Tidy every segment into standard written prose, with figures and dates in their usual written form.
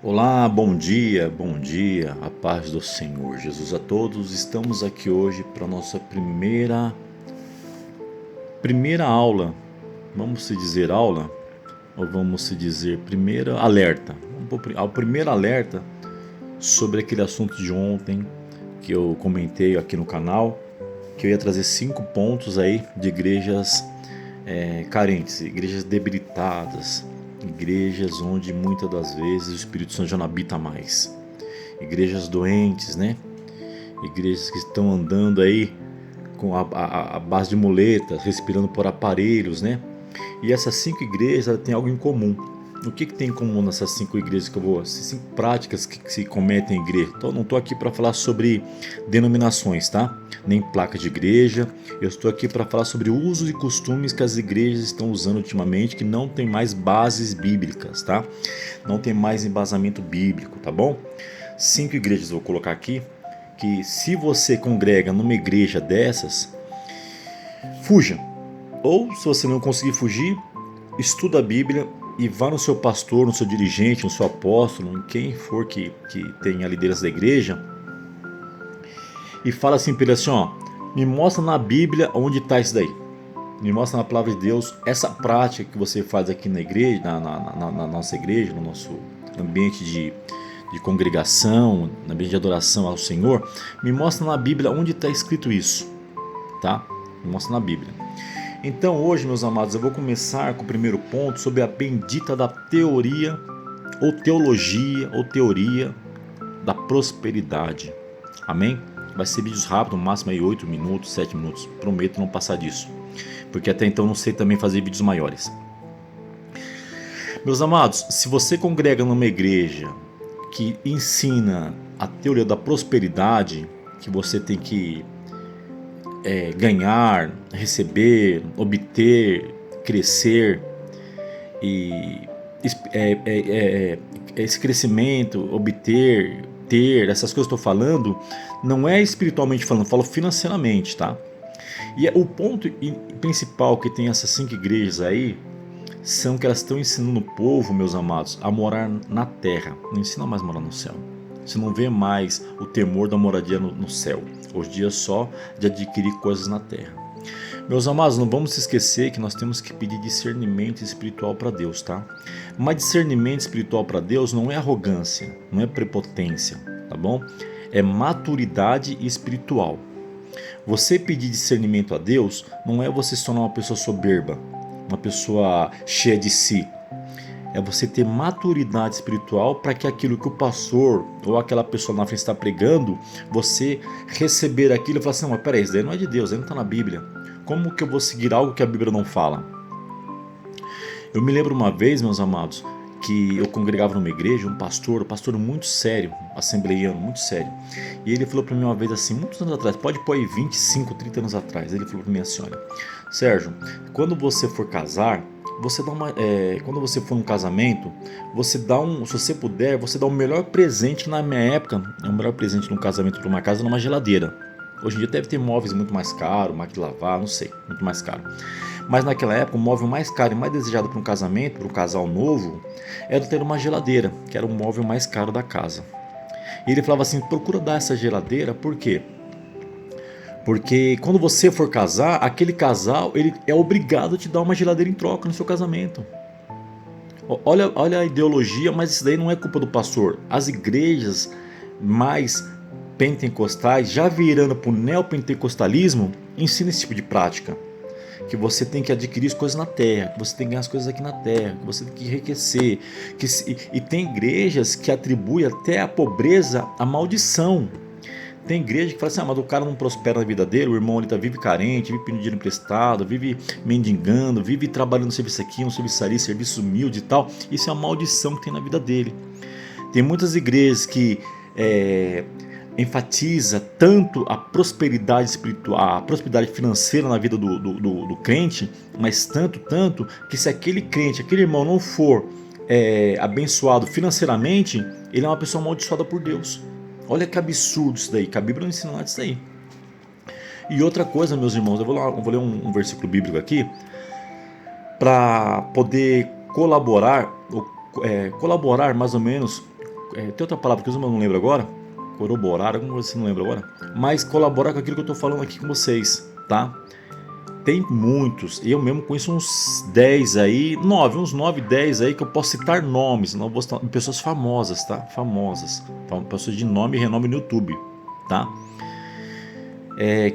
Olá, bom dia, a paz do Senhor Jesus a todos. Estamos aqui hoje para a nossa primeira aula. Vamos se dizer aula ou vamos se dizer primeira alerta? O primeiro alerta sobre aquele assunto de ontem que eu comentei aqui no canal, que eu ia trazer 5 pontos aí de igrejas carentes, igrejas debilitadas, igrejas onde muitas das vezes o Espírito Santo já não habita mais, igrejas doentes, né? Igrejas que estão andando aí com a base de muletas, respirando por aparelhos, né? E essas 5 igrejas têm algo em comum. O que tem em comum nessas 5 igrejas que eu vou? Essas 5 práticas que se cometem em igreja. Então, eu não estou aqui para falar sobre denominações, tá? Nem placas de igreja. Eu estou aqui para falar sobre usos e costumes que as igrejas estão usando ultimamente, que não tem mais bases bíblicas, tá? Não tem mais embasamento bíblico, tá bom? 5 igrejas eu vou colocar aqui, que se você congrega numa igreja dessas, fuja. Ou se você não conseguir fugir, estuda a Bíblia e vá no seu pastor, no seu dirigente, no seu apóstolo, em quem for que tenha a liderança da igreja, e fala assim para ele assim, ó, me mostra na Bíblia onde está isso daí. Me mostra na palavra de Deus essa prática que você faz aqui na igreja, na nossa igreja, no nosso ambiente de congregação, no ambiente de adoração ao Senhor. Me mostra na Bíblia onde está escrito isso, tá? Me mostra na Bíblia. Então hoje, meus amados, eu vou começar com o primeiro ponto sobre a bendita da teoria ou teologia ou teoria da prosperidade. Amém? Vai ser vídeos rápidos, no máximo aí 8 minutos, 7 minutos. Prometo não passar disso, porque até então não sei também fazer vídeos maiores. Meus amados, se você congrega numa igreja que ensina a teoria da prosperidade, que você tem que ganhar, receber, obter, crescer, e esse crescimento, obter, ter, essas coisas que eu estou falando, não é espiritualmente falando, eu falo financeiramente, tá? E o ponto principal que tem essas 5 igrejas aí são que elas estão ensinando o povo, meus amados, a morar na terra. Não ensina mais a morar no céu. Você não vê mais o temor da moradia no céu. Hoje em dia é só de adquirir coisas na terra. Meus amados, não vamos se esquecer que nós temos que pedir discernimento espiritual para Deus, tá? Mas discernimento espiritual para Deus não é arrogância, não é prepotência, tá bom? É maturidade espiritual. Você pedir discernimento a Deus não é você se tornar uma pessoa soberba, uma pessoa cheia de si. É você ter maturidade espiritual para que aquilo que o pastor ou aquela pessoa na frente está pregando, você receber aquilo e falar assim, não, mas peraí, isso daí não é de Deus, isso daí não está na Bíblia. Como que eu vou seguir algo que a Bíblia não fala? Eu me lembro uma vez, meus amados, que eu congregava numa igreja, um pastor muito sério, assembleiano, muito sério. E ele falou para mim uma vez assim, muitos anos atrás, pode pôr aí 25, 30 anos atrás, ele falou para mim assim, olha, Sérgio, quando você for casar, você dá quando você for num casamento, você dá se você puder, você dá o melhor presente. Que na minha época, o melhor presente num casamento para uma casa era uma geladeira. Hoje em dia deve ter móveis muito mais caros, máquina de lavar, não sei, muito mais caro. Mas naquela época o móvel mais caro e mais desejado para um casamento, para um casal novo, era ter uma geladeira, que era o móvel mais caro da casa. E ele falava assim, procura dar essa geladeira, por quê? Porque quando você for casar, aquele casal ele é obrigado a te dar uma geladeira em troca no seu casamento. Olha a ideologia, mas isso daí não é culpa do pastor. As igrejas mais pentecostais, já virando para o neopentecostalismo, ensinam esse tipo de prática. Que você tem que adquirir as coisas na terra, que você tem que ganhar as coisas aqui na terra, que você tem que enriquecer. E tem igrejas que atribuem até a pobreza a maldição. Tem igreja que fala assim, mas o cara não prospera na vida dele, o irmão vive carente, vive pedindo dinheiro emprestado, vive mendigando, vive trabalhando no serviço aqui, no serviço ali, serviço humilde e tal. Isso é uma maldição que tem na vida dele. Tem muitas igrejas que enfatiza tanto a prosperidade espiritual, a prosperidade financeira na vida do crente, mas tanto, que se aquele crente, aquele irmão não for abençoado financeiramente, ele é uma pessoa amaldiçoada por Deus. Olha que absurdo isso daí, que a Bíblia não ensina nada disso daí. E outra coisa, meus irmãos, eu vou ler um versículo bíblico aqui, para poder colaborar mais ou menos tem outra palavra que eu não lembro agora, corroborar, alguma coisa assim, não lembro agora, mas colaborar com aquilo que eu estou falando aqui com vocês, tá? Tem muitos, eu mesmo conheço uns 10 aí, uns 9, 10 aí que eu posso citar nomes, não vou citar, pessoas famosas, tá? Famosas, pessoas de nome e renome no YouTube, tá?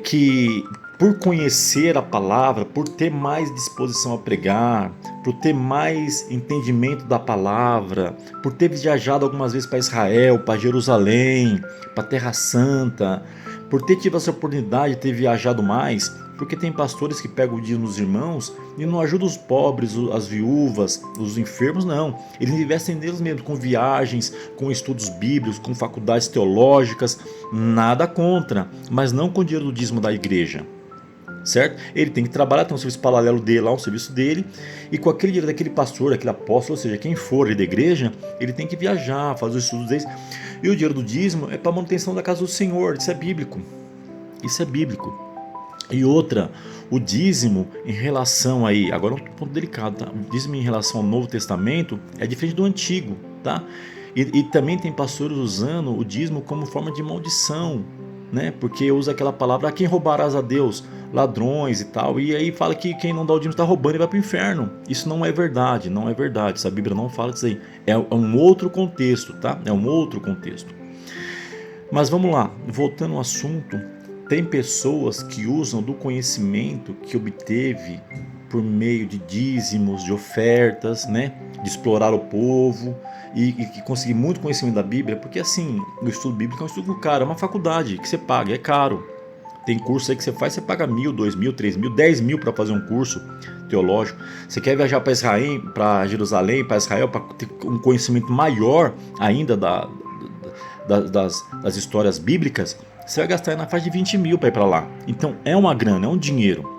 Que por conhecer a palavra, por ter mais disposição a pregar, por ter mais entendimento da palavra, por ter viajado algumas vezes para Israel, para Jerusalém, para Terra Santa, por ter tido essa oportunidade de ter viajado mais, porque tem pastores que pegam o dia nos irmãos e não ajudam os pobres, as viúvas, os enfermos, não. Eles investem neles mesmo, com viagens, com estudos bíblicos, com faculdades teológicas, nada contra, mas não com o dinheiro do dízimo da igreja. Certo? Ele tem que trabalhar, tem um serviço paralelo dele lá, um serviço dele, e com aquele dinheiro daquele pastor, daquele apóstolo, ou seja, quem for da igreja, ele tem que viajar, fazer os estudos deles, e o dinheiro do dízimo é para manutenção da casa do Senhor. Isso é bíblico, isso é bíblico. E outra, o dízimo em relação aí, agora é um ponto delicado, tá? O dízimo em relação ao Novo Testamento é diferente do Antigo, tá? E também tem pastores usando o dízimo como forma de maldição, né? Porque usa aquela palavra, quem roubarás a Deus? Ladrões e tal, e aí fala que quem não dá o dízimo está roubando e vai para o inferno. Isso não é verdade, não é verdade, essa Bíblia não fala disso aí, é um outro contexto, tá? É um outro contexto. Mas vamos lá, voltando ao assunto, tem pessoas que usam do conhecimento que obteve por meio de dízimos, de ofertas, né? De explorar o povo e conseguir muito conhecimento da Bíblia, porque assim, o estudo bíblico é um estudo caro, é uma faculdade que você paga, é caro. Tem curso aí que você faz, você paga 1.000, 2.000, 3.000, 10.000 para fazer um curso teológico. Você quer viajar para Israel, para Jerusalém, para Israel, para ter um conhecimento maior ainda das histórias bíblicas, você vai gastar na faixa de 20.000 para ir para lá. Então é uma grana, é um dinheiro.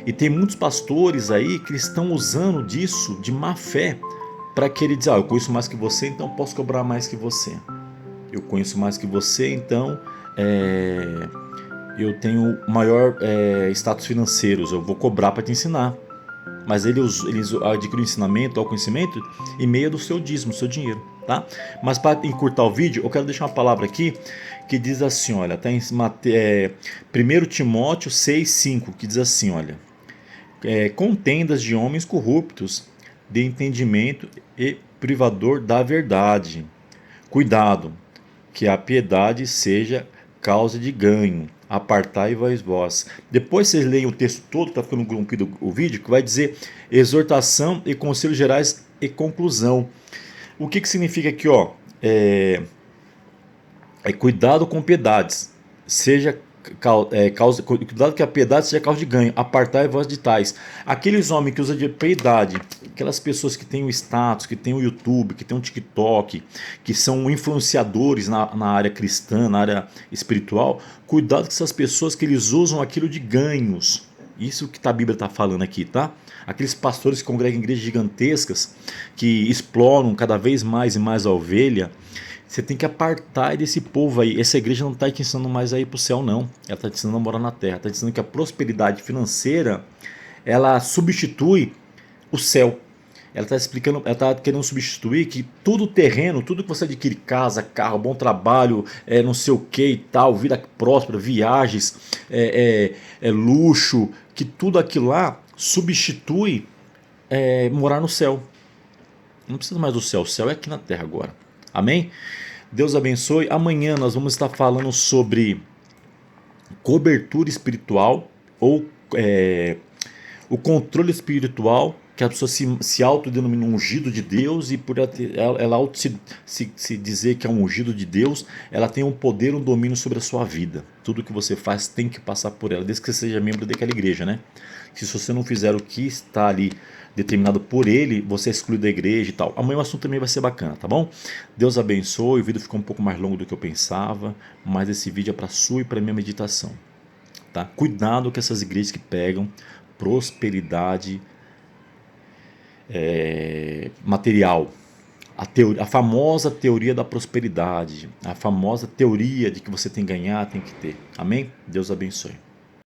E tem muitos pastores aí que estão usando disso de má fé para querer dizer, eu conheço mais que você, então posso cobrar mais que você. Eu conheço mais que você, então eu tenho maior status financeiro, eu vou cobrar para te ensinar. Mas eles adquirem o ensinamento, o conhecimento em meio do seu dízimo, do seu dinheiro, tá? Mas para encurtar o vídeo, eu quero deixar uma palavra aqui que diz assim, olha, está em 1 Timóteo 6,5, que diz assim, olha, contendas de homens corruptos, de entendimento e privador da verdade. Cuidado, que a piedade seja causa de ganho. Apartai-vos vós. Depois vocês leem o texto todo, está ficando corrompido o vídeo, que vai dizer exortação e conselhos gerais e conclusão. O que significa aqui, ó? Cuidado com piedades, cuidado que a piedade seja causa de ganho, apartai-vos de tais. Aqueles homens que usam de piedade, aquelas pessoas que têm o status, que têm o YouTube, que têm o TikTok, que são influenciadores na área cristã, na área espiritual, cuidado com essas pessoas que eles usam aquilo de ganhos. Isso que a Bíblia está falando aqui, tá? Aqueles pastores que congregam em igrejas gigantescas, que exploram cada vez mais e mais a ovelha. Você tem que apartar desse povo aí. Essa igreja não está te ensinando mais a ir para o céu, não. Ela está te ensinando a morar na terra. Está te ensinando que a prosperidade financeira, ela substitui o céu. Ela está querendo substituir que tudo terreno, tudo que você adquire, casa, carro, bom trabalho, não sei o que e tal, vida próspera, viagens, luxo, que tudo aquilo lá substitui morar no céu. Não precisa mais do céu, o céu é aqui na terra agora. Amém? Deus abençoe. Amanhã nós vamos estar falando sobre cobertura espiritual ou o controle espiritual, que a pessoa se autodenomina um ungido de Deus e por ela se dizer que é um ungido de Deus, ela tem um poder, um domínio sobre a sua vida. Tudo que você faz tem que passar por ela, desde que você seja membro daquela igreja, né? Que se você não fizer o que está ali determinado por ele, você é excluído da igreja e tal. Amanhã o assunto também vai ser bacana, tá bom? Deus abençoe, o vídeo ficou um pouco mais longo do que eu pensava, mas esse vídeo é para sua e para minha meditação, tá? Cuidado com essas igrejas que pegam prosperidade material, a famosa teoria da prosperidade, a famosa teoria de que você tem que ganhar, tem que ter. Amém? Deus abençoe.